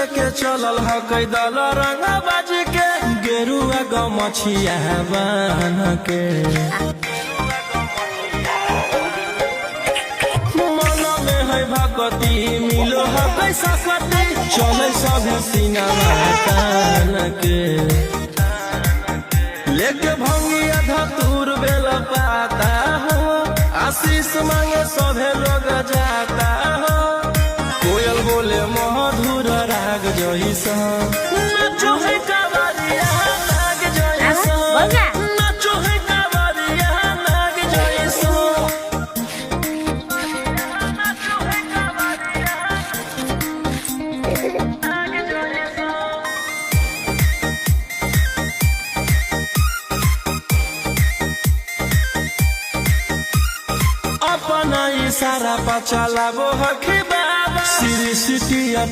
लेके चलल ह कई दल रंग बाज के गेरुआ गमछिया बन के मन में है भगती मिलो है पैसा कती चले सब सिनेमा तान के लेके भंगिया धतूर बेल पाता हो आशीष मांगे सभे लोग जाता हो कोयल बोले मधुर राग जैसा नाचो है कावरिया नाग जैसा नाचो है कावरिया नाग जैसा नाचो है कावरिया नाग जैसा अपना इशारा पर चलाबो हखी बाबा सिरी सिटिया।